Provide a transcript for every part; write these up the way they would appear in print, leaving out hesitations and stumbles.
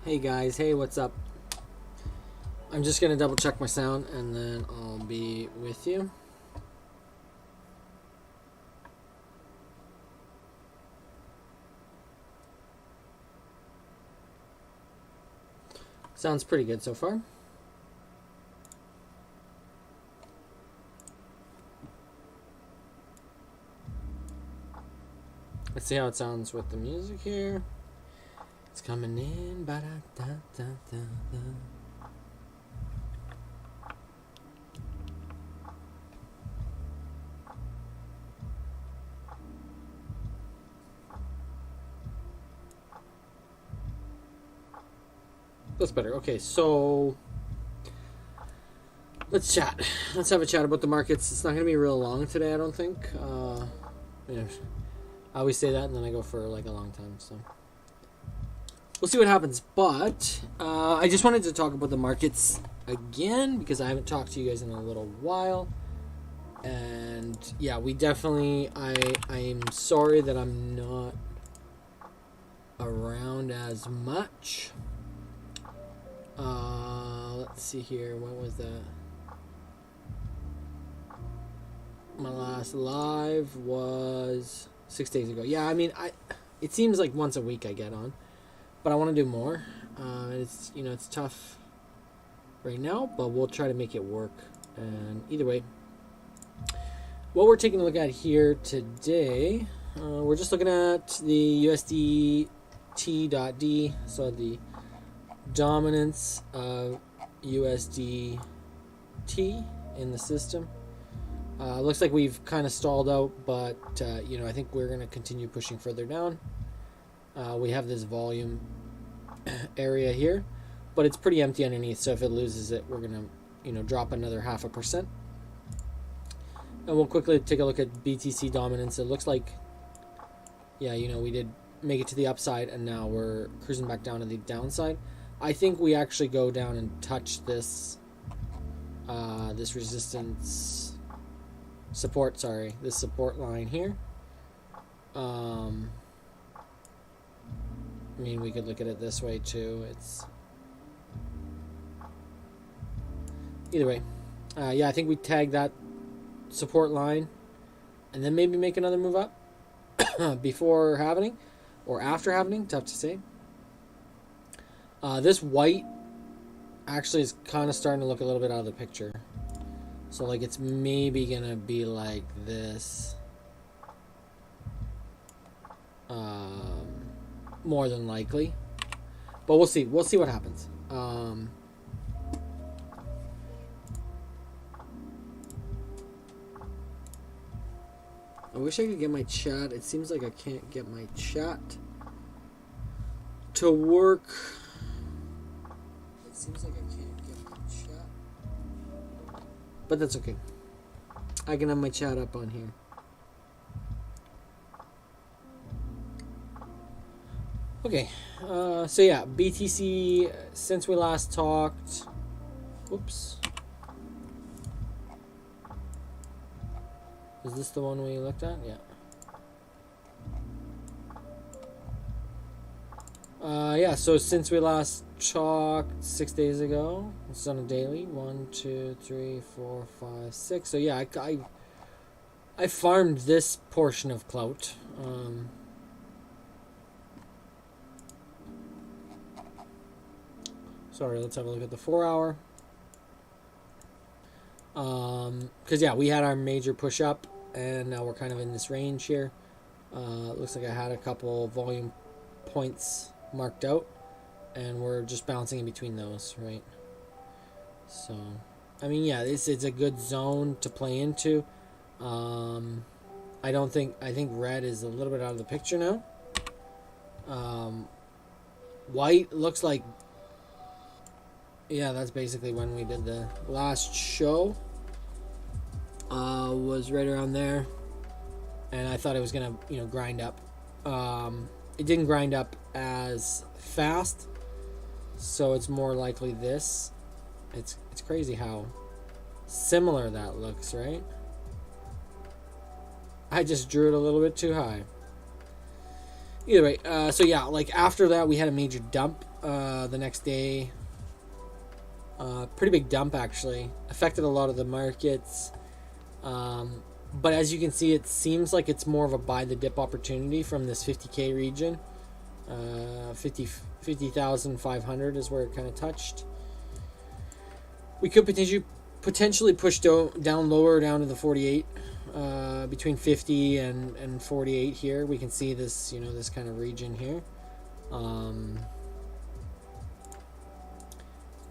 Hey guys, hey, what's up? I'm just gonna double check my sound and then I'll be with you. Sounds pretty good so far. Let's see how it sounds with the music here. It's coming in. Ba-da-da-da-da-da. That's better. Okay, so let's chat. Let's have a chat about the markets. It's not going to be real long today, I don't think. I always say that and then I go for like a long time, so we'll see what happens. But I just wanted to talk about the markets again because I haven't talked to you guys in a little while. And yeah, we definitely, I'm sorry that I'm not around as much. Let's see here. What was that? My last live was 6 days ago. Yeah, I mean, it seems like once a week I get on, but I want to do more. It's, you know, it's tough right now, but we'll try to make it work. And either way, what we're taking a look at here today, we're just looking at the USDT.D, so the dominance of USDT in the system. Looks like we've kind of stalled out, but you know, I think we're going to continue pushing further down. We have this volume area here, but it's pretty empty underneath, so if it loses it, we're going to, you know, drop another 0.5%. And we'll quickly take a look at BTC dominance. It looks like, yeah, you know, we did make it to the upside, and now we're cruising back down to the downside. I think we actually go down and touch this this resistance support, this support line here. I mean, we could look at it this way too. It's either way. Yeah, I think we tag that support line and then maybe make another move up before halvening or after halvening. Tough to say. This white actually is kind of starting to look a little bit out of the picture. So like it's maybe gonna be like this. More than likely. But we'll see. We'll see what happens. I wish I could get my chat. It seems like I can't get my chat to work. It seems like I can't get my chat. But that's okay. I can have my chat up on here. Okay. So yeah, BTC, since we last talked. Whoops. Is this the one we looked at? Yeah. Yeah, so since we last talked 6 days ago, it's on a daily. 1, 2, 3, 4, 5, 6. So yeah, I farmed this portion of clout. Sorry, let's have a look at the 4 hour. Because yeah, we had our major push up, and now we're kind of in this range here. Looks like I had a couple volume points marked out, and we're just bouncing in between those, right? So, I mean, yeah, it's a good zone to play into. I think red is a little bit out of the picture now. White looks like, yeah, that's basically when we did the last show. Was right around there, and I thought it was gonna, you know, grind up. It didn't grind up as fast, so it's more likely this. It's crazy how similar that looks, right? I just drew it a little bit too high. Either way, so yeah, like after that we had a major dump. the next day. Pretty big dump, actually. Affected a lot of the markets. But as you can see, it seems like it's more of a buy the dip opportunity from this 50K region. 50,500 is where it kind of touched. We could potentially push down lower, down to the 48, between 50 and 48 here. We can see this, you know, this kind of region here.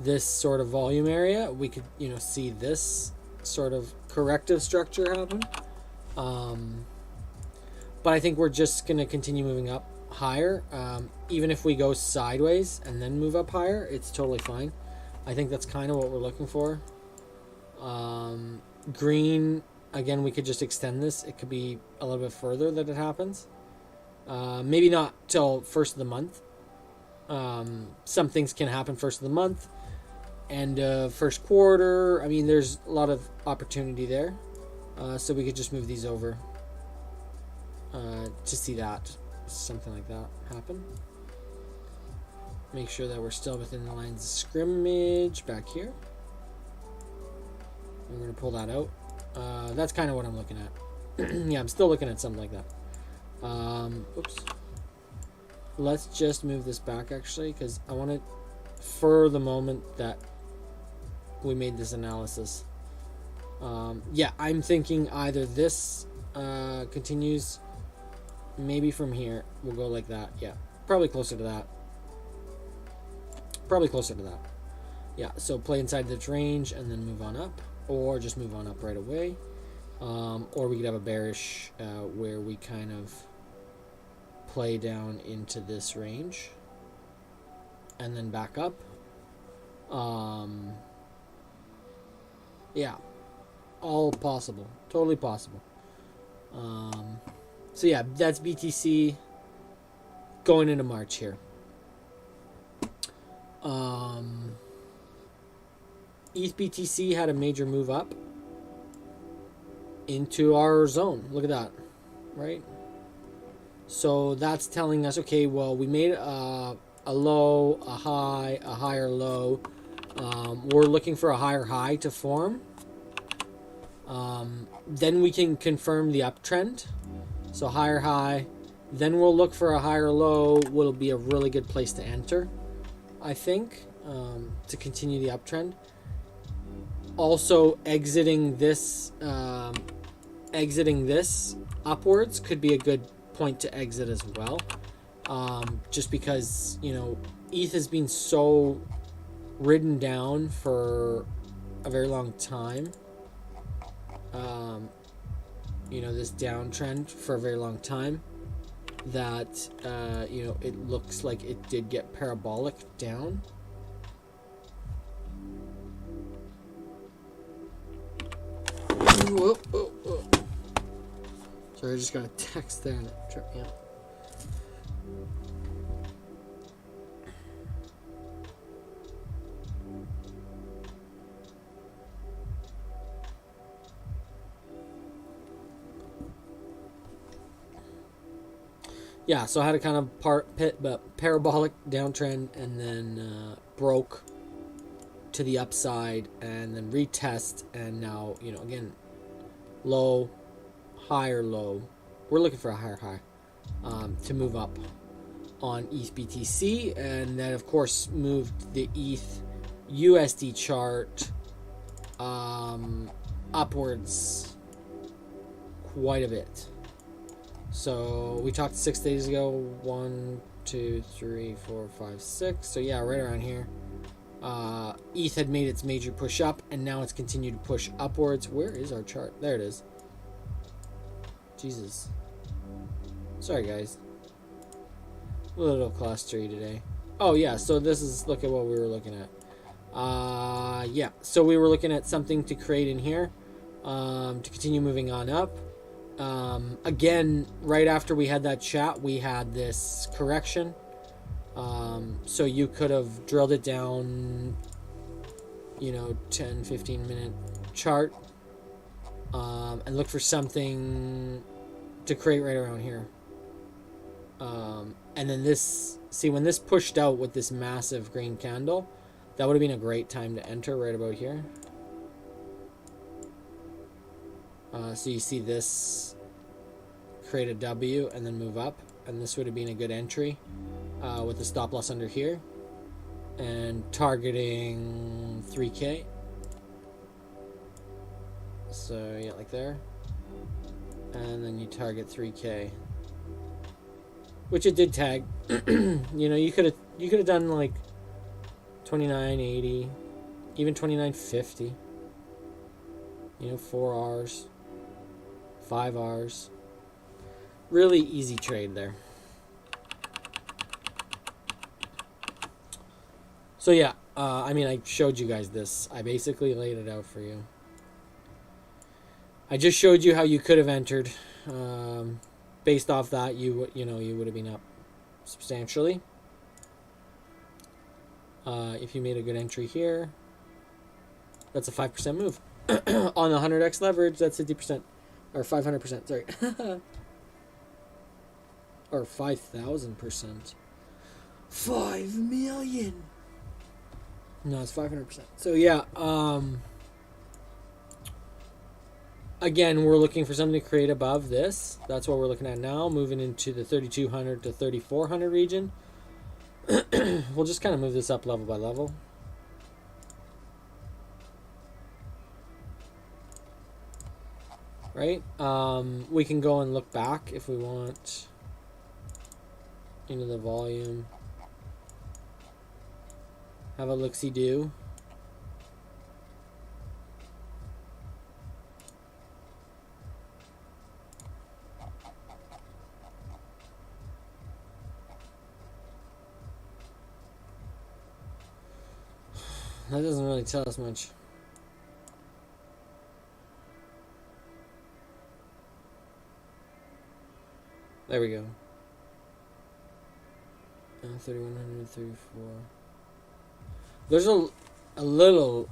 This sort of volume area, we could, you know, see this sort of corrective structure happen. But I think we're just going to continue moving up higher. Even if we go sideways and then move up higher, it's totally fine. I think that's kind of what we're looking for. Green, again, we could just extend this. It could be a little bit further that it happens. Maybe not till first of the month. Some things can happen first of the month. And first quarter, I mean, there's a lot of opportunity there. So we could just move these over to see that, something like that happen. Make sure that we're still within the lines of scrimmage back here. I'm going to pull that out. That's kind of what I'm looking at. Yeah, I'm still looking at something like that. Oops. Let's just move this back, actually, because I want it for the moment that we made this analysis. Yeah, I'm thinking either this continues, maybe from here we'll go like that. Yeah, probably closer to that. Probably closer to that. Yeah, so play inside this range and then move on up, or just move on up right away. Or we could have a bearish where we kind of play down into this range and then back up. Yeah, all possible, totally possible. So yeah, that's BTC going into March here. ETH BTC had a major move up into our zone. Look at that, right? So that's telling us, okay, well, we made a low, a high, a higher low. We're looking for a higher high to form. Then we can confirm the uptrend. So higher high. Then we'll look for a higher low. Will be a really good place to enter, I think, to continue the uptrend. Also, exiting this upwards could be a good point to exit as well. Just because, you know, ETH has been so ridden down for a very long time. You know, this downtrend for a very long time, that you know, it looks like it did get parabolic down. Whoa, whoa, whoa. Sorry, I just got a text there and it tripped me out. Yeah, so I had a kind of parabolic downtrend and then broke to the upside and then retest, and now, you know, again, low, higher low. We're looking for a higher high to move up on ETH BTC, and that of course moved the ETH USD chart upwards quite a bit. So we talked 6 days ago, 1, 2, 3, 4, 5, 6. So yeah, right around here. ETH had made its major push up, and now it's continued to push upwards. Where is our chart? There it is. Jesus. Sorry, guys. A little clustery today. Oh yeah, so this is, look at what we were looking at. Yeah, so we were looking at something to create in here to continue moving on up. Again, right after we had that chat, we had this correction. So you could have drilled it down, you know, 10, 15 minute chart, and look for something to create right around here. And then this, see, when this pushed out with this massive green candle, that would have been a great time to enter right about here. So you see this create a W and then move up, and this would have been a good entry with the stop loss under here and targeting 3K. So yeah, like there, and then you target 3K, which it did tag. You know, you could have done like 29.80, even 29.50. You know, 4 Rs, 5 Rs. Really easy trade there. So yeah, I mean, I showed you guys this. I basically laid it out for you. I just showed you how you could have entered. Based off that, you would have been up substantially. If you made a good entry here, that's a 5% move. On the 100x leverage, that's 50%. Or 500%, sorry. Or 5,000%. 5 million! No, it's 500%. So yeah, again, we're looking for something to create above this. That's what we're looking at now, moving into the 3,200 to 3,400 region. We'll just kind of move this up level by level. Right? We can go and look back if we want into the volume. Have a look-see-do. That doesn't really tell us much. There we go. 3,134. There's a little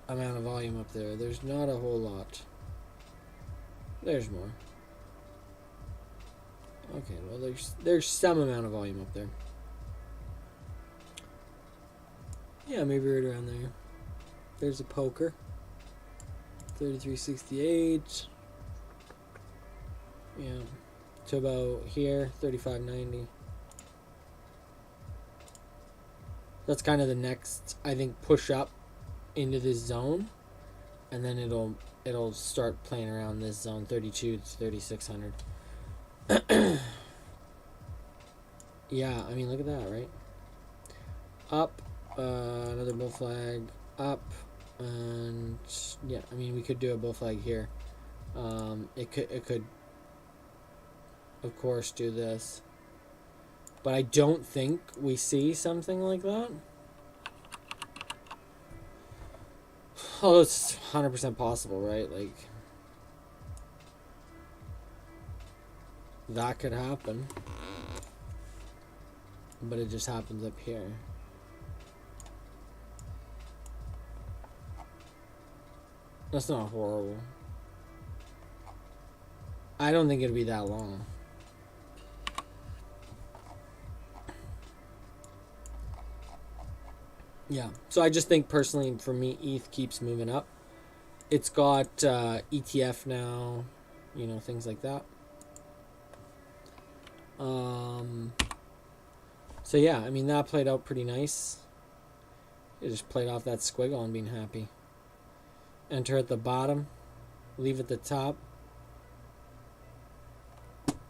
amount of volume up there. There's not a whole lot. There's more. Okay, well there's some amount of volume up there. Yeah, maybe right around there. There's a poker. 33.68. Yeah. To about here, 35.90. That's kind of the next, I think, push up into this zone, and then it'll start playing around this zone, 32 to 3,600. Yeah, I mean, look at that, right? Up, another bull flag, up, and yeah, I mean, we could do a bull flag here. It could, of course, do this. But I don't think we see something like that. Oh, it's 100% possible, right? Like, that could happen. But it just happens up here. That's not horrible. I don't think it'd be that long. Yeah, so I just think personally for me, ETH keeps moving up. It's got ETF now, you know, things like that. So yeah, I mean, that played out pretty nice. It just played off that squiggle and being happy. Enter at the bottom, leave at the top.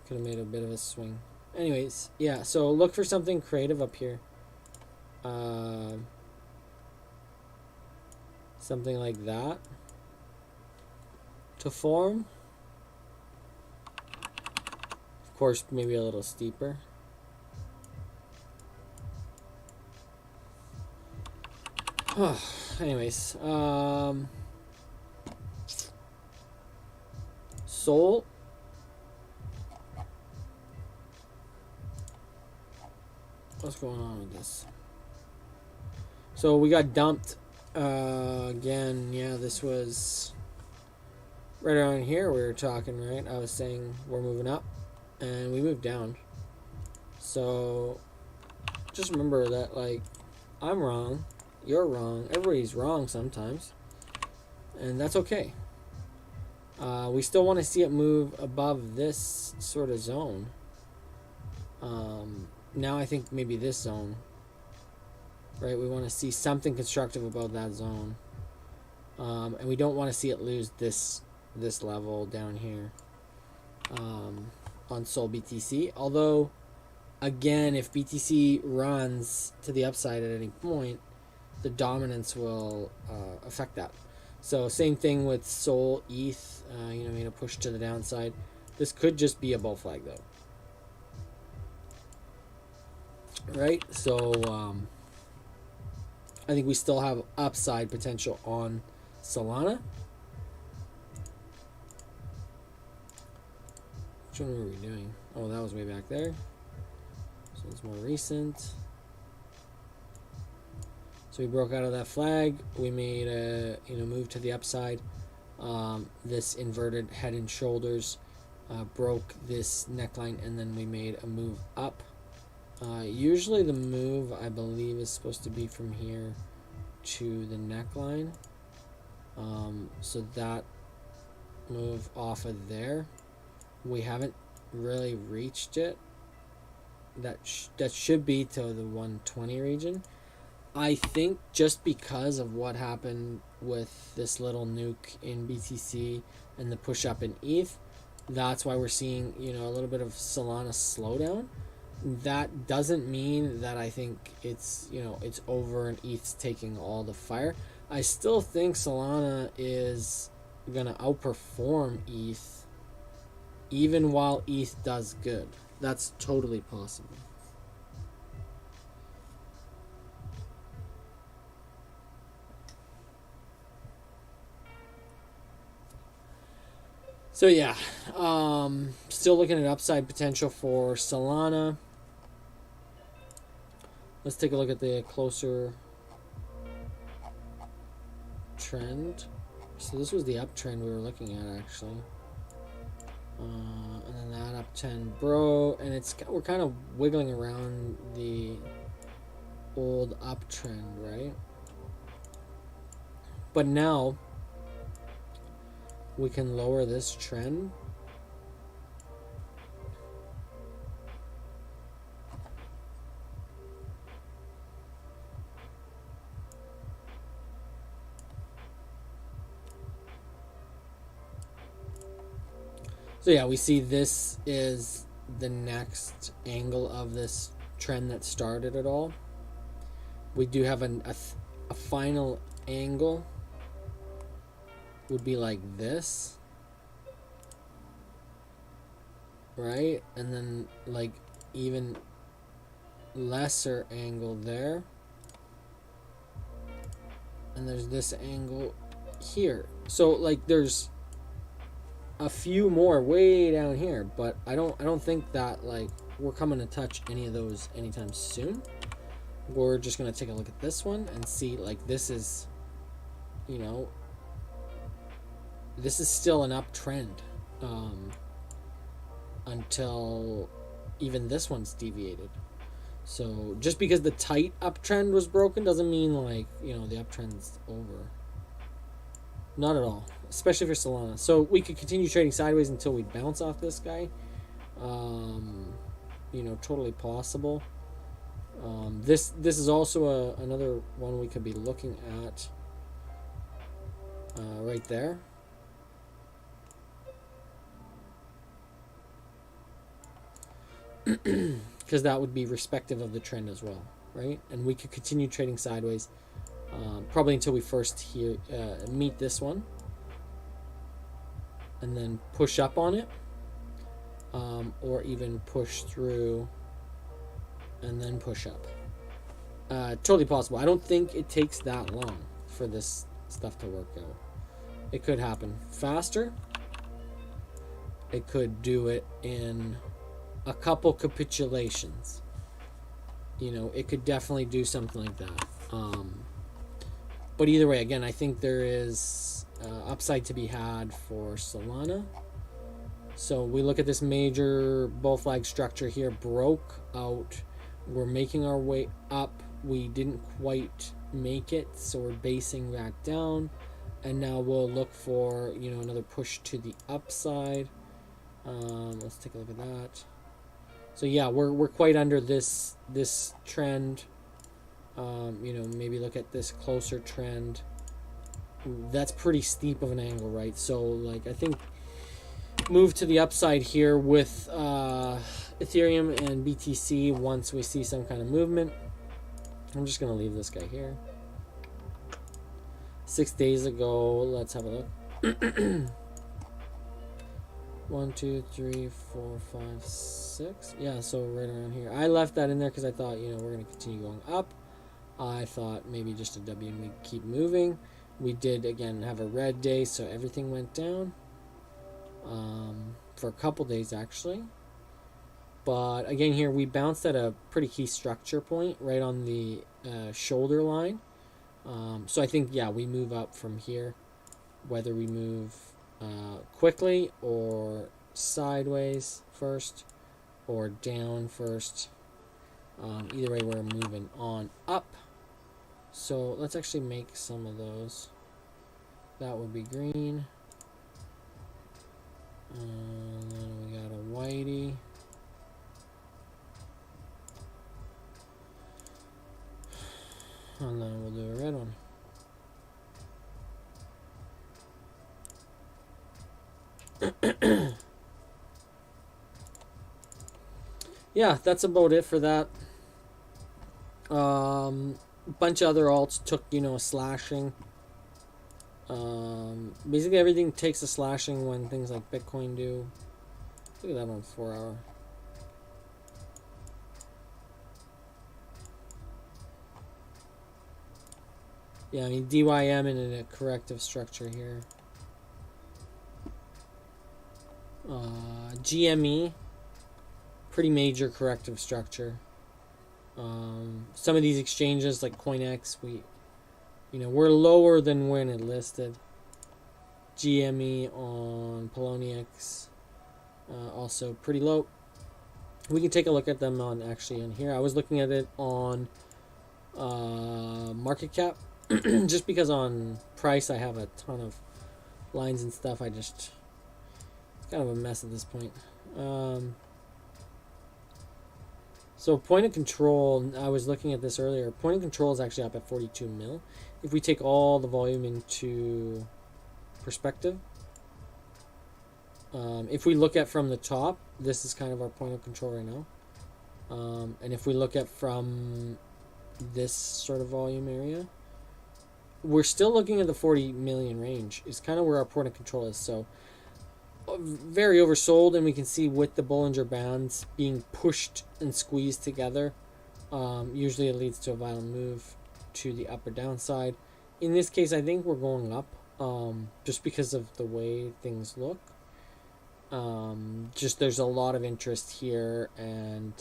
Could have made a bit of a swing. Anyways, yeah, so look for something creative up here. Something like that to form. Of course, maybe a little steeper. Anyways, Sol. What's going on with this? So we got dumped again. Yeah, this was right around here we were talking, right? I was saying we're moving up and we moved down. So just remember that, like, I'm wrong, you're wrong, everybody's wrong sometimes, and that's okay. We still want to see it move above this sort of zone. Now I think maybe this zone, right? We want to see something constructive about that zone, and we don't want to see it lose this level down here on Sol BTC. Although, again, if BTC runs to the upside at any point, the dominance will affect that. So same thing with Sol ETH, made a push to the downside. This could just be a bull flag though. Right? So I think we still have upside potential on Solana. Which one were we doing? Oh, that was way back there. So it's more recent. So we broke out of that flag. We made a move to the upside. This inverted head and shoulders broke this neckline, and then we made a move up. Usually the move, I believe, is supposed to be from here to the neckline. So that move off of there, we haven't really reached it. That should be to the 120 region. I think just because of what happened with this little nuke in BTC and the push up in ETH, that's why we're seeing a little bit of Solana slowdown. That doesn't mean that I think it's it's over and ETH's taking all the fire. I still think Solana is gonna outperform ETH even while ETH does good. That's totally possible. So yeah, still looking at upside potential for Solana. Let's take a look at the closer trend. So this was the uptrend we were looking at actually, and then that uptrend broke, and we're kind of wiggling around the old uptrend, right? But now we can lower this trend. So yeah, we see this is the next angle of this trend that started it all. We do have a final angle would be like this, right? And then like even lesser angle there, and there's this angle here. So like there's a few more way down here, but I don't think that like we're coming to touch any of those anytime soon. We're just gonna take a look at this one and see, like, this is this is still an uptrend until even this one's deviated. So just because the tight uptrend was broken doesn't mean like the uptrend's over. Not at all, especially for Solana. So we could continue trading sideways until we bounce off this guy. Totally possible. This is also another one we could be looking at right there. Because that would be respective of the trend as well, right? And we could continue trading sideways probably until we first meet this one, and then push up on it, or even push through and then push up. Totally possible. I don't think it takes that long for this stuff to work out. It could happen faster. It could do it in a couple capitulations. It could definitely do something like that. But either way, again, I think there is upside to be had for Solana. So we look at this major bull flag structure here, broke out. We're making our way up. We didn't quite make it, so we're basing back down. And now we'll look for, you know, another push to the upside. Let's take a look at that. So yeah, we're quite under this trend. You know, maybe look at this closer trend. That's pretty steep of an angle, right? So like I think move to the upside here with Ethereum and BTC once we see some kind of movement. I'm just gonna leave this guy here. 6 days ago, let's have a look. 1, 2, 3, 4, 5, 6. Yeah, so right around here. I left that in there because I thought, you know, we're gonna continue going up. I thought maybe just a W and we keep moving. We did again have a red day, so everything went down for a couple days actually. But again, here we bounced at a pretty key structure point right on the shoulder line. So I think, yeah, we move up from here, whether we move quickly or sideways first or down first. Either way, we're moving on up. So let's actually make some of those. That would be green. And then we got a whitey. And then we'll do a red one. Yeah, that's about it for that. A bunch of other alts took, you know, a slashing. Basically everything takes a slashing when things like Bitcoin do. Look at that on 4 hour. Yeah, I mean DYM in a corrective structure here. GME, pretty major corrective structure. Some of these exchanges like CoinX, we're lower than when it listed. GME on Poloniex, also pretty low. We can take a look at them on here. I was looking at it on market cap, just because on price I have a ton of lines and stuff. It's kind of a mess at this point. So point of control, I was looking at this earlier. Point of control is actually up at 42 mil. If we take all the volume into perspective, if we look at from the top, this is kind of our point of control right now. And if we look at from this sort of volume area, we're still looking at the 40 million range. Is kind of where our point of control is. So very oversold, and we can see with the Bollinger Bands being pushed and squeezed together, usually it leads to a violent move to the up or downside. In this case, I think we're going up, just because of the way things look. Just there's a lot of interest here, and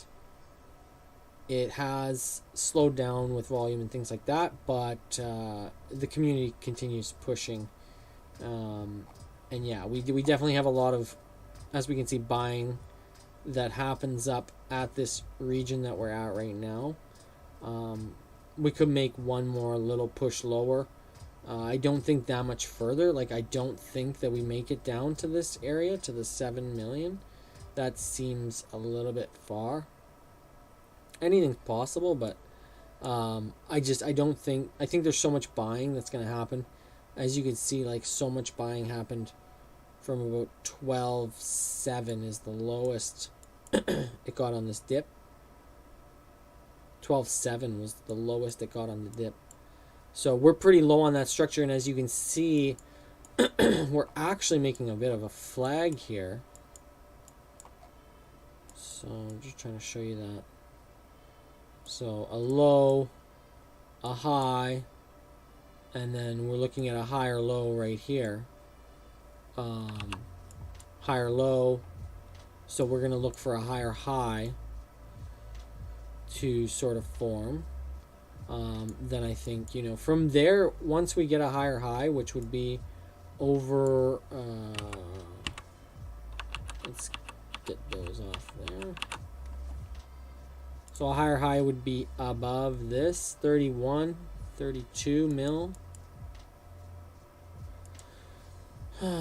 it has slowed down with volume and things like that, but the community continues pushing. And yeah, we definitely have a lot of, as we can see, buying that happens up at this region that we're at right now. We could make one more little push lower. I don't think that much further. Like, I don't think that we make it down to this area, to the 7 million. That seems a little bit far. Anything's possible, but I don't think, I think there's so much buying that's going to happen. As you can see, like, so much buying happened from about 12.7 is the lowest it got on this dip. 12.7 was the lowest it got on the dip. So we're pretty low on that structure, and as you can see, we're actually making a bit of a flag here. So I'm just trying to show you that. So a low, a high, and then we're looking at a higher low right here. Higher low. So we're going to look for a higher high to sort of form. Then I think, from there, once we get a higher high, which would be over, Let's get those off there. So a higher high would be above this 31, 32 mil.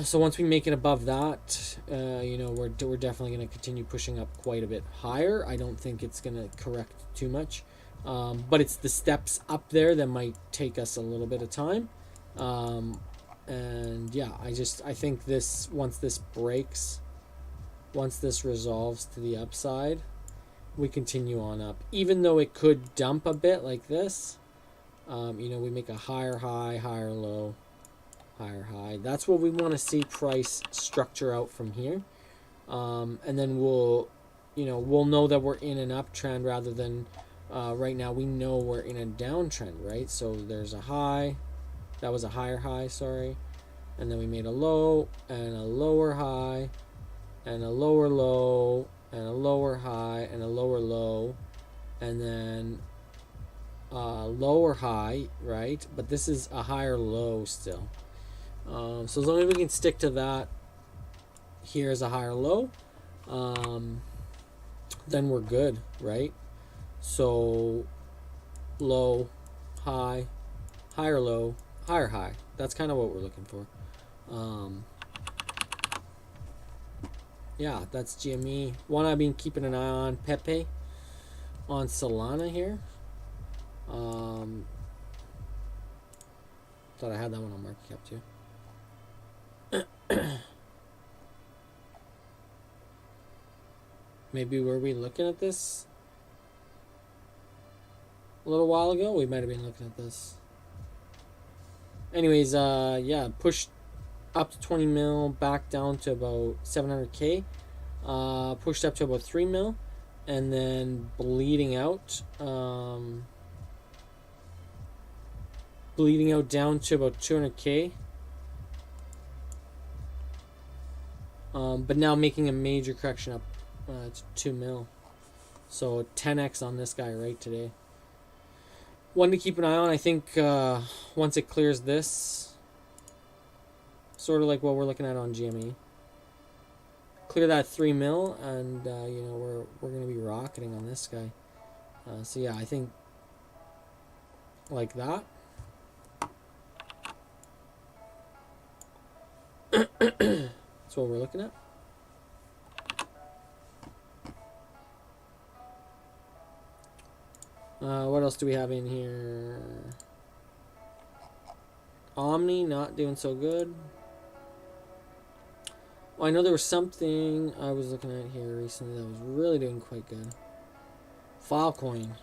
So once we make it above that, you know, we're definitely going to continue pushing up quite a bit higher. I don't think it's going to correct too much, but it's the steps up there that might take us a little bit of time. And yeah, I think this, once this breaks, once this resolves to the upside, we continue on up. Even though it could dump a bit like this, you know, we make a higher high, higher low, higher high. That's what we want to see price structure out from here. And then we'll, you know, we'll know that we're in an uptrend rather than right now we know we're in a downtrend, right? So there's a high, that was a higher high, sorry. And then we made a low and a lower high and a lower low and a lower high and a lower low and then lower high, right? But this is a higher low still. So as long as we can stick to that, here's a higher low, then we're good, right? So low, high, higher low, higher high. That's kind of what we're looking for. Yeah, that's GME. One I've been keeping an eye on, Pepe, on Solana here. Thought I had that one on market cap too. Maybe were we looking at this a little while ago? We might have been looking at this. Anyways, yeah, pushed up to 20 mil, back down to about 700k, pushed up to about 3 mil, and then bleeding out down to about 200k, but now making a major correction up to 2 mil, so 10x on this guy right today. One to keep an eye on, I think, once it clears this, sort of like what we're looking at on GME. Clear that 3 mil, and you know, we're gonna be rocketing on this guy. So yeah, I think like that. That's what we're looking at. What else do we have in here? Omni not doing so good. Well, I know there was something I was looking at here recently that was really doing quite good. Filecoin.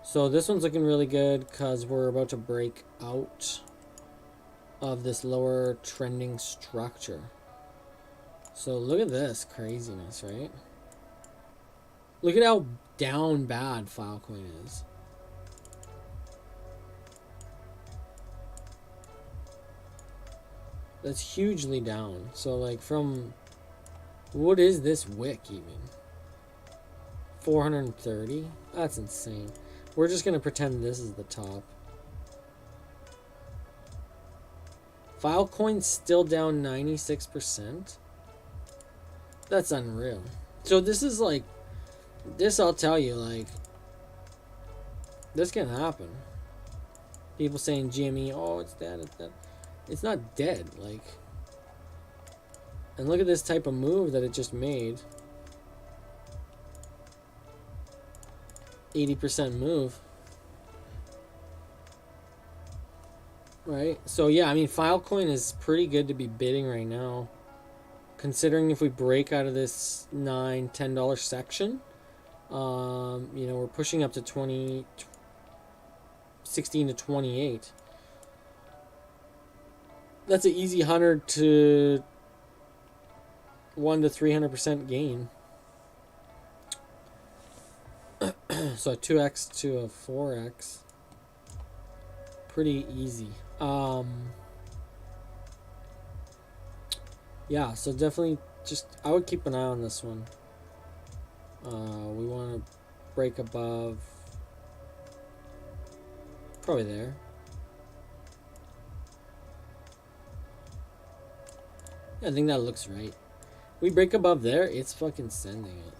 So this one's looking really good because we're about to break out of this lower trending structure. So look at this craziness, right? Look at how down bad Filecoin is. That's hugely down. So like from, what is this wick even? 430? That's insane. We're just gonna pretend this is the top. Filecoin's still down 96%. That's unreal. So this is like, this I'll tell you, like, this can happen. People saying GME, oh, it's dead, it's dead. It's not dead, like. And look at this type of move that it just made. 80% move. Right? So yeah, I mean, Filecoin is pretty good to be bidding right now. Considering if we break out of this $9, $10 section, you know, we're pushing up to 16 to 28. That's an easy 100 to 1 to 300% gain. So a 2x to a 4x. Pretty easy. Yeah, so definitely just, I would keep an eye on this one. We want to break above, probably there. I think that looks right. We break above there, it's fucking sending it.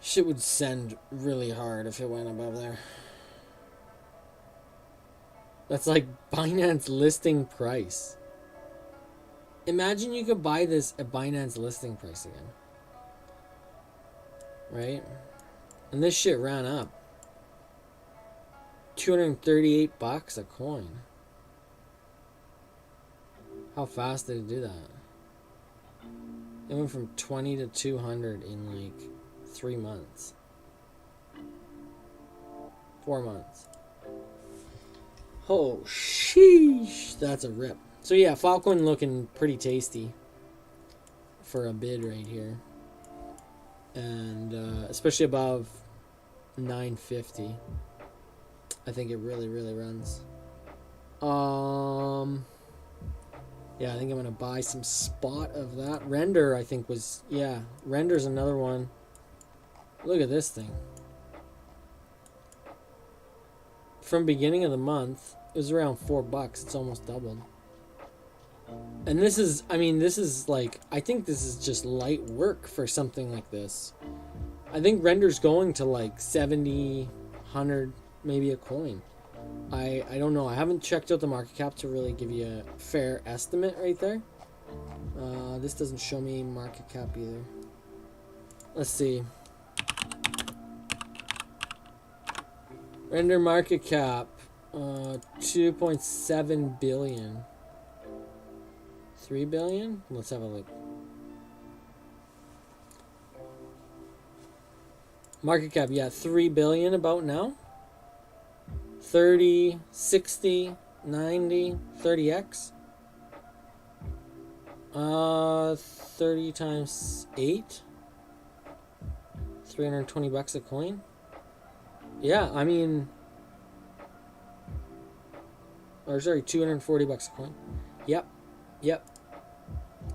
Shit would send really hard if it went above there. That's like Binance listing price. Imagine you could buy this at Binance listing price again. Right? And this shit ran up. 238 bucks a coin. How fast did it do that? It went from 20 to 200 in like 3 months. 4 months. Oh, sheesh. That's a rip. So yeah, Filecoin looking pretty tasty for a bid right here. And especially above 950. I think it really, really runs. Yeah, I think I'm going to buy some spot of that. Render, I think was... Yeah, Render's another one. Look at this thing. From beginning of the month, it was around $4. It's almost doubled. And this is... I mean, this is like... I think this is just light work for something like this. I think Render's going to like 70, 100, maybe a coin. I don't know. I haven't checked out the market cap to really give you a fair estimate right there. This doesn't show me market cap either. Let's see. Render market cap 2.7 billion. 3 billion? Let's have a look. Market cap, yeah, 3 billion about now. 30, 60, 90, 30x. 30 times 8. 320 bucks a coin. Yeah, I mean... Or sorry, 240 bucks a coin. Yep. Yep.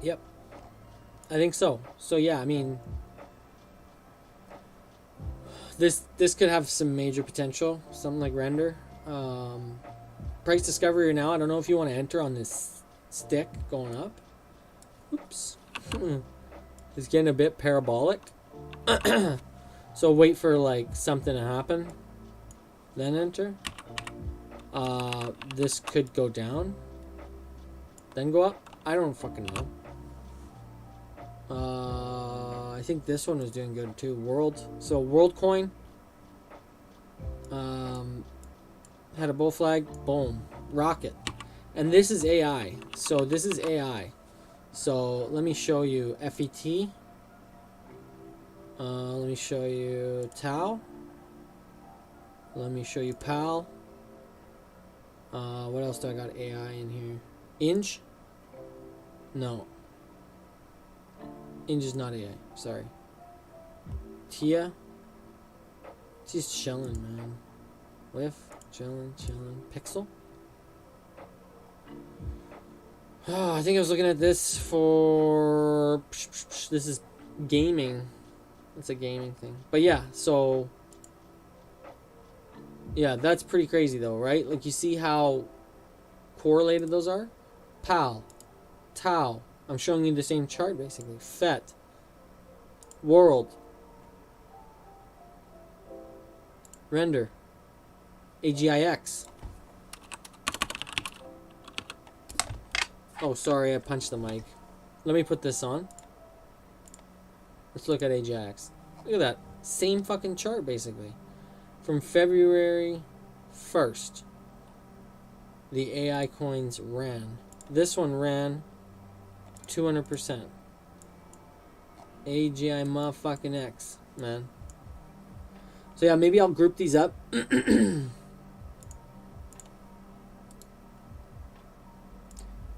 Yep. I think so. So yeah, I mean... This could have some major potential, something like Render. Price discovery now. I don't know if you want to enter on this stick going up. Oops. It's getting a bit parabolic. So wait for like something to happen, then enter. This could go down, then go up. I don't fucking know. I think this one was doing good too. World. So WorldCoin had a bull flag. Boom. Rocket. And this is AI. So this is AI. So let me show you FET. Let me show you Tau. Let me show you PAL. What else do I got AI in here? Inge? No. Inge is not AI. Sorry. Tia? She's chilling, man. Whiff? Chilling. Pixel? Oh, I think I was looking at this for... This is gaming. It's a gaming thing. But yeah, so... Yeah, that's pretty crazy though, right? Like you see how correlated those are? PAL. Tau. I'm showing you the same chart basically. FET. World. Render. AGIX. Oh, sorry, I punched the mic. Let me put this on. Let's look at AGIX. Look at that. Same fucking chart basically. From February 1st, the AI coins ran. This one ran 200%. AGI motherfucking X, man. So yeah, maybe I'll group these up.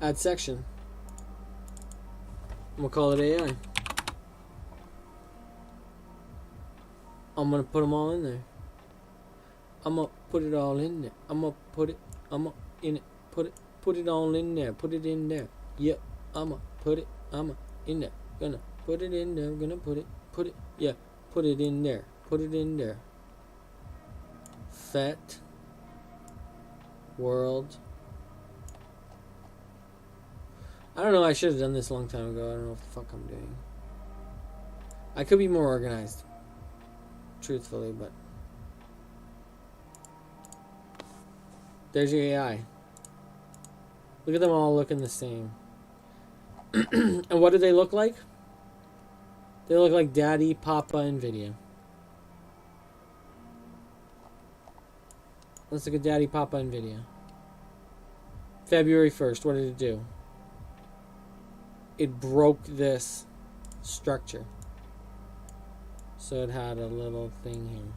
Add section. I'm gonna call it AI. I'm gonna put them all in there. I'm gonna put it all in there. I'm gonna put it in it. Put it all in there. Put it in there. Yep. I'm in there. Gonna put it in there. Gonna put it. Yeah. Put it in there. Put it in there. FET. World. I don't know. I should have done this a long time ago. I don't know what the fuck I'm doing. I could be more organized, truthfully, but there's your AI. Look at them all looking the same. And what do they look like? They look like Daddy, Papa, NVIDIA. Let's look at Daddy, Papa, NVIDIA. February 1st, what did it do? It broke this structure. So it had a little thing here.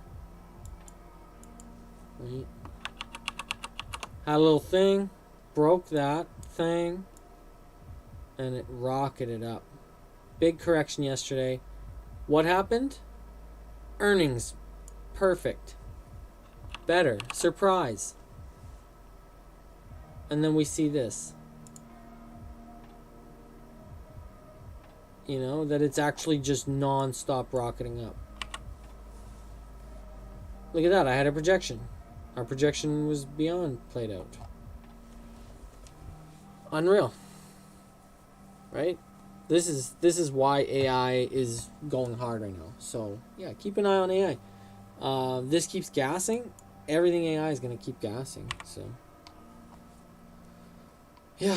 Right? Had a little thing, broke that thing, and it rocketed up. Big correction yesterday. What happened? Earnings. Perfect. Better. Surprise. And then we see this. You know, that it's actually just non-stop rocketing up. Look at that. I had a projection. Our projection was beyond played out. Unreal. Right? This is why AI is going hard right now. So, yeah, keep an eye on AI. This keeps gassing. Everything AI is going to keep gassing. So, yeah,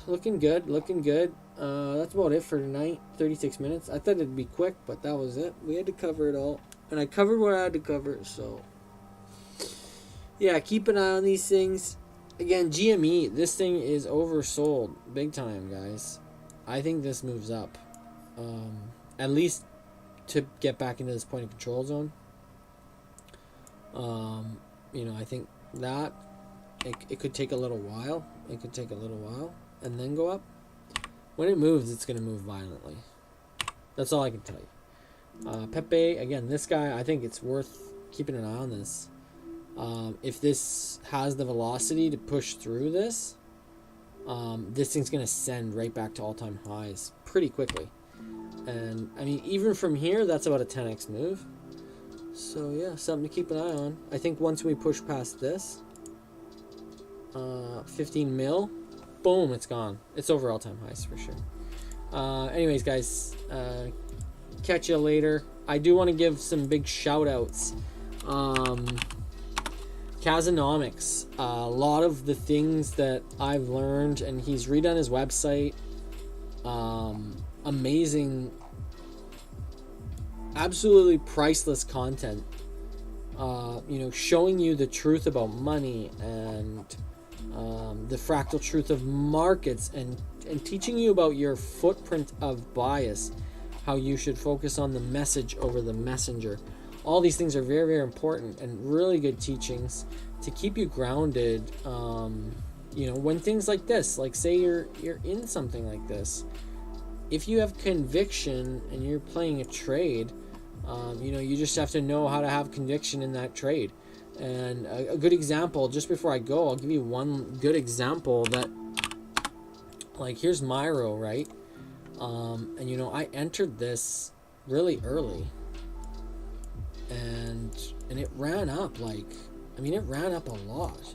looking good, looking good. That's about it for tonight. 36 minutes. I thought it'd be quick, but that was it. We had to cover it all. And I covered what I had to cover, so yeah, keep an eye on these things. Again, GME, this thing is oversold big time, guys. I think this moves up. At least to get back into this point of control zone. You know, I think that it could take a little while. It could take a little while and then go up. When it moves, it's going to move violently. That's all I can tell you. Pepe, again, this guy, I think it's worth keeping an eye on this. If this has the velocity to push through this, this thing's going to send right back to all-time highs pretty quickly. And, I mean, even from here, that's about a 10x move. So, yeah, something to keep an eye on. I think once we push past this, 15 mil, boom, it's gone. It's over all-time highs for sure. Anyways, guys, catch you later. I do want to give some big shout-outs. Kazanomics, a lot of the things that I've learned, and he's redone his website. Amazing, absolutely priceless content. You know, showing you the truth about money and the fractal truth of markets, and teaching you about your footprint of bias, how you should focus on the message over the messenger. All these things are very, very important and really good teachings to keep you grounded. You know, when things like this, like say you're in something like this, if you have conviction and you're playing a trade, you know, you just have to know how to have conviction in that trade. And a good example, just before I go, I'll give you one good example that, like, here's Myro, right? And you know, I entered this really early, and it ran up, like, I mean, it ran up a lot,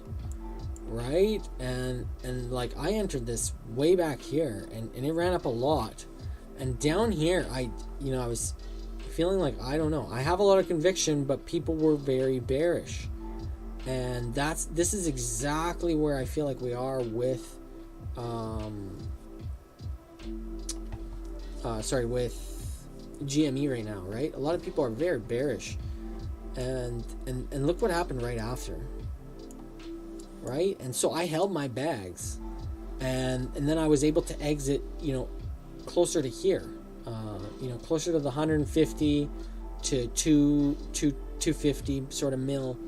right? And like, I entered this way back here, and it ran up a lot. And down here, I was feeling like, I don't know, I have a lot of conviction, but people were very bearish. And this is exactly where I feel like we are with with GME right now, right? A lot of people are very bearish, and look what happened right after, right? And so I held my bags, and then I was able to exit, you know, closer to here, you know, closer to the 150 to 250 sort of mil,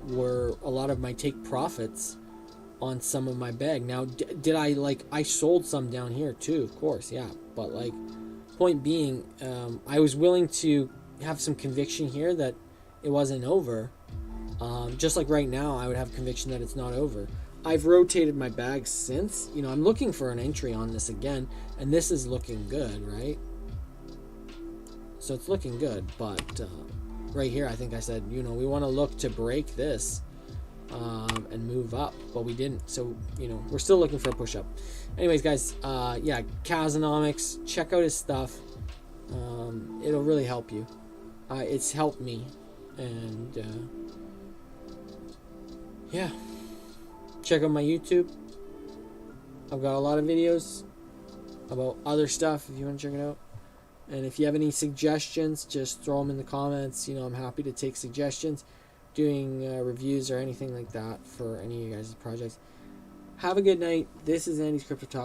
were a lot of my take profits on some of my bag. Now, did I, like, I sold some down here too, of course, yeah, but, like, point being, I was willing to have some conviction here that it wasn't over. Just like right now, I would have conviction that it's not over. I've rotated my bags since. You know, I'm looking for an entry on this again, and this is looking good, right? So it's looking good, but right here, I think I said, you know, we want to look to break this and move up, but we didn't. So, you know, we're still looking for a push up. Anyways, guys, yeah, Kazanomics, check out his stuff. It'll really help you. It's helped me, and yeah, check out my YouTube. I've got a lot of videos about other stuff if you want to check it out. And if you have any suggestions, just throw them in the comments. You know, I'm happy to take suggestions, doing reviews or anything like that for any of you guys' projects. Have a good night. This is Andy's Crypto Talk.